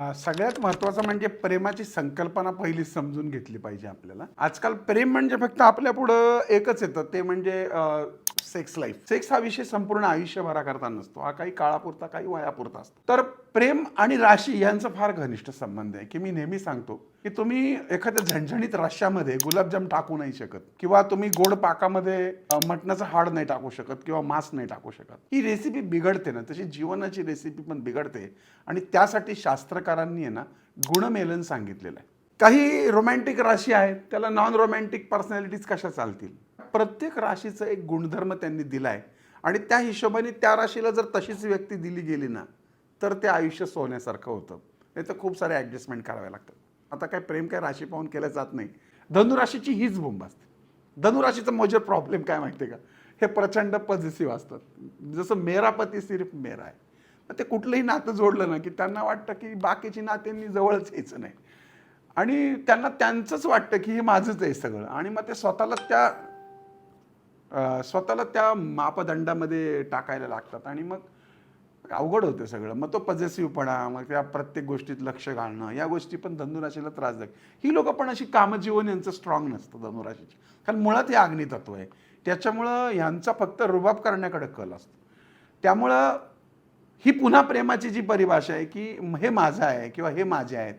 सगळ्यात महत्त्वाचं म्हणजे प्रेमाची संकल्पना पहिली समजून घेतली पाहिजे आपल्याला. आजकाल प्रेम म्हणजे फक्त आपल्या पुढं एकच येतं, ते म्हणजे सेक्स लाईफ. सेक्स हा विषय संपूर्ण आयुष्यभराकरता नसतो, हा काही काळापुरता काही वयापुरता असतो. तर प्रेम आणि राशी यांचा फार घनिष्ठ संबंध आहे, की मी नेहमी सांगतो की तुम्ही एखाद्या झणझणीत रश्श्यामध्ये गुलाबजाम टाकू नाही शकत, किंवा तुम्ही गोड पाकामध्ये मटणाचं हाड नाही टाकू शकत, किंवा मांस नाही टाकू शकत. ही रेसिपी बिघडते ना, तशी जीवनाची रेसिपी पण बिघडते. आणि त्यासाठी शास्त्रकारांनी आहे ना गुणमेलन सांगितलेलं आहे. काही रोमॅन्टिक राशी आहेत, त्याला नॉन रोमॅन्टिक पर्सनॅलिटीज कशा चालतील. प्रत्येक राशीचं एक गुणधर्म त्यांनी दिलाय, आणि त्या हिशोबाने त्या राशीला जर तशीच व्यक्ती दिली गेली ना, तर ते आयुष्य सोन्यासारखं होतं. नाही तर खूप सारे ॲडजस्टमेंट करावे लागतात. आता काय प्रेम काय राशी पाहून केलं जात नाही. धनुराशीची हीच बोंब असते. धनुराशीचा मेजर प्रॉब्लेम काय माहिती आहे का, हे प्रचंड पॉझिटिव्ह असतात. जसं मेरा पती सिर्फ मेरा आहे. ते कुठलंही नातं जोडलं ना की त्यांना वाटतं की बाकीची नात्यांनी जवळच यायचं नाही, आणि त्यांना त्यांचंच वाटतं की हे माझंच आहे सगळं, आणि मग ते स्वतःला त्या मापदंडामध्ये टाकायला लागतात, आणि मग अवघड होतं सगळं. मग तो पॉझिटिव्हपणा, मग त्या प्रत्येक गोष्टीत लक्ष घालणं, या गोष्टी पण धनुराशीला त्रासदायक. ही लोकं पण अशी कामजीवन यांचं स्ट्रॉंग नसतं धनुराशीची, कारण मुळात हे अग्नितत्व आहे. त्याच्यामुळं ह्यांचा फक्त रुबाब करण्याकडे कल असतो. त्यामुळं ही पुन्हा प्रेमाची जी परिभाषा आहे की हे माझं आहे किंवा हे माझे आहेत,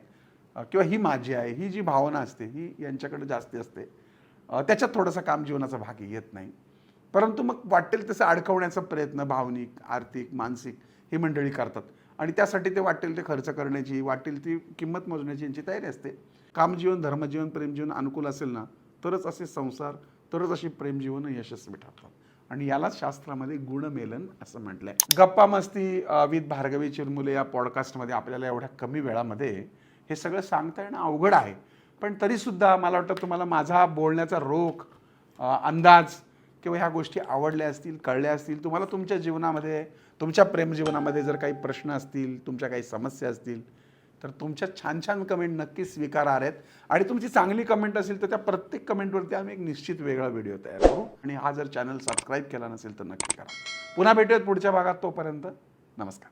किंवा ही माझी आहे, ही जी भावना असते ही यांच्याकडे जास्ती असते. त्याच्यात थोडासा काम जीवनाचा भाग येत नाही, परंतु मग वाटेल तसं अडकवण्याचा प्रयत्न भावनिक, आर्थिक, मानसिक ही मंडळी करतात, आणि त्यासाठी ते वाटेल ते खर्च करण्याची, वाटेल ती किंमत मोजण्याची यांची तयारी असते. कामजीवन, धर्मजीवन, प्रेमजीवन अनुकूल असेल ना, तरच असे संसार, तरच अशी प्रेमजीवन यशस्वी ठरतात. आणि यालाच शास्त्रामध्ये गुणमेलन असं म्हटलंय. गप्पा मस्ती विथ भार्गवी चिरमुले या पॉडकास्टमध्ये आपल्याला एवढ्या कमी वेळामध्ये हे सगळं सांगता येणं अवघड आहे. पण तरीसुद्धा मला वाटतं तुम्हाला माझा बोलण्याचा रोख, अंदाज किंवा ह्या गोष्टी आवडल्या असतील, कळल्या असतील. तुम्हाला तुमच्या जीवनामध्ये, तुमच्या प्रेमजीवनामध्ये जर काही प्रश्न असतील, तुमच्या काही समस्या असतील, तर तुमच्या छान छान कमेंट नक्की स्वीकारार्ह आहेत. आणि तुमची चांगली कमेंट असेल तर त्या प्रत्येक कमेंटवरती आम्ही एक निश्चित वेगळा व्हिडिओ तयार करू. आणि हा जर चॅनल सबस्क्राईब केला नसेल तर नक्की करा. पुन्हा भेटूयात पुढच्या भागात. तोपर्यंत नमस्कार.